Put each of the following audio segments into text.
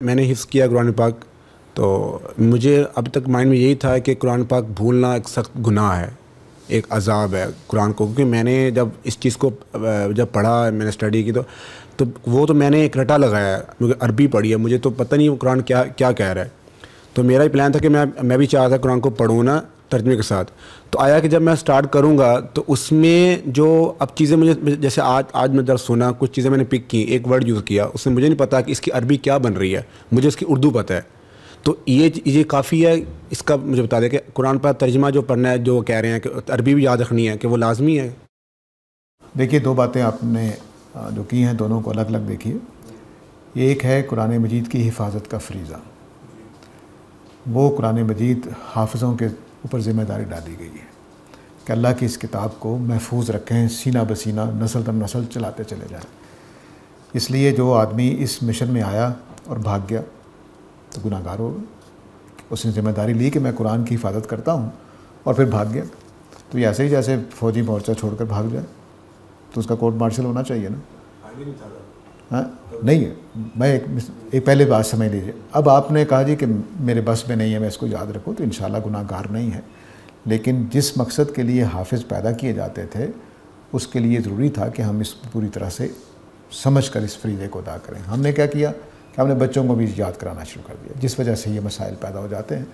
मैंने हिफ्ज़ किया कुरान पाक, तो मुझे अब तक माइंड में यही था कि कुरान पाक भूलना एक सख्त गुनाह है, एक अज़ाब है कुरान को। क्योंकि मैंने जब इस चीज़ को जब पढ़ा, मैंने स्टडी की, तो वो तो मैंने एक रटा लगाया है, क्योंकि अरबी पढ़ी है, मुझे तो पता नहीं वो कुरान क्या क्या कह रहा है। तो मेरा ही प्लान था कि मैं भी चाहता कुरान को पढ़ूँ ना तर्जमे के साथ। तो आया कि जब मैं स्टार्ट करूँगा तो उसमें जो अब चीज़ें मुझे, जैसे आज मैं दर्स सुना, कुछ चीज़ें मैंने पिक की, एक वर्ड यूज़ किया, उसमें मुझे नहीं पता कि इसकी अरबी क्या बन रही है, मुझे इसकी उर्दू पता है। तो ये काफ़ी है। इसका मुझे बता दें कि कुरान पर तर्जमा जो पढ़ना है, जो कह रहे हैं कि अरबी भी याद रखनी है, कि वो लाजमी है। देखिए, दो बातें आपने जो की हैं, दोनों को अलग अलग देखिए। एक है कुरान मजीद की हिफाजत का फरीज़ा। वो कुरान मजीद हाफिज़ों के ऊपर ज़िम्मेदारी डाली गई है कि अल्लाह की इस किताब को महफूज रखें, सीना बसीना नस्ल दर नस्ल चलाते चले जाएं। इसलिए जो आदमी इस मिशन में आया और भाग गया तो गुनाहगार होगा। उसने ज़िम्मेदारी ली कि मैं कुरान की हिफाजत करता हूँ और फिर भाग गया, तो ये ऐसे ही जैसे फ़ौजी मोर्चा छोड़कर भाग जाए, तो उसका कोर्ट मार्शल होना चाहिए ना। हाँ, नहीं है। मैं एक पहले बात समझ लीजिए। अब आपने कहा जी कि मेरे बस में नहीं है, मैं इसको याद रखूँ, तो इंशाल्लाह गुनाहगार नहीं है। लेकिन जिस मकसद के लिए हाफिज़ पैदा किए जाते थे, उसके लिए ज़रूरी था कि हम इस पूरी तरह से समझ कर इस फरीज़े को अदा करें। हमने क्या किया कि हमने बच्चों को भी याद कराना शुरू कर दिया, जिस वजह से ये मसाइल पैदा हो जाते हैं।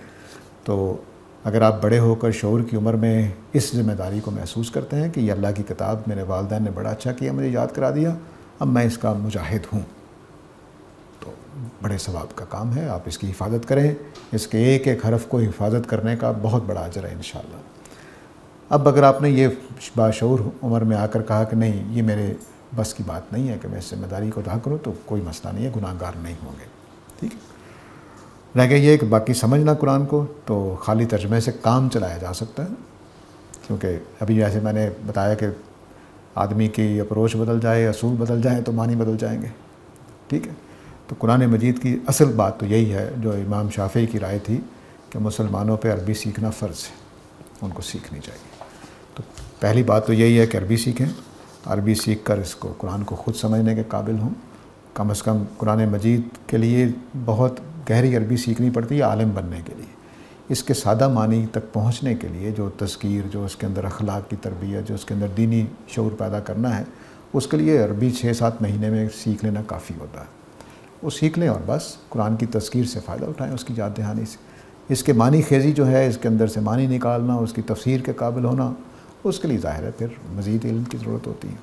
तो अगर आप बड़े होकर शऊर की उम्र में इस ज़िम्मेदारी को महसूस करते हैं कि ये अल्लाह की किताब मेरे वालिदैन ने बड़ा अच्छा किया, मुझे याद करा दिया, अब मैं इसका मुजाहिद हूँ, तो बड़े सवाब का काम है। आप इसकी हिफाजत करें, इसके एक एक हरफ को हिफाजत करने का बहुत बड़ा अजर है इंशाअल्लाह। अब अगर आपने ये बाशऊर उम्र में आकर कहा कि नहीं, ये मेरे बस की बात नहीं है कि मैं इस जिम्मेदारी को अदा करूँ, तो कोई मसला नहीं है, गुनाहगार नहीं होंगे। ठीक है। रह गया ये कि बाकी समझना कुरान को, तो खाली तर्जमे से काम चलाया जा सकता है। क्योंकि अभी जैसे मैंने बताया कि आदमी की अप्रोच बदल जाए, असूल बदल जाए, तो मानी बदल जाएंगे। ठीक है। तो कुरान मजीद की असल बात तो यही है जो इमाम शाफ़ी की राय थी कि मुसलमानों पे अरबी सीखना फ़र्ज़ है, उनको सीखनी चाहिए। तो पहली बात तो यही है कि अरबी सीखें, अरबी सीख कर इसको कुरान को ख़ुद समझने के काबिल हों। कम से कम कुरान मजीद के लिए बहुत गहरी अरबी सीखनी पड़ती है आलिम बनने के लिए। इसके सादा मानी तक पहुँचने के लिए जो तज़कीर, जो उसके अंदर अखलाक की तरबियत, जो उसके अंदर दीनी शऊर पैदा करना है, उसके लिए अरबी 6-7 महीने में सीख लेना काफ़ी होता है। वो सीख लें और बस कुरान की तज़कीर से फ़ायदा उठाएँ, उसकी याद दहानी से। इसके मानी खेज़ी जो है, इसके अंदर से मानी निकालना, उसकी तफसीर के काबिल होना, उसके लिए ज़ाहिर है फिर मज़ीद इल्म की ज़रूरत होती है।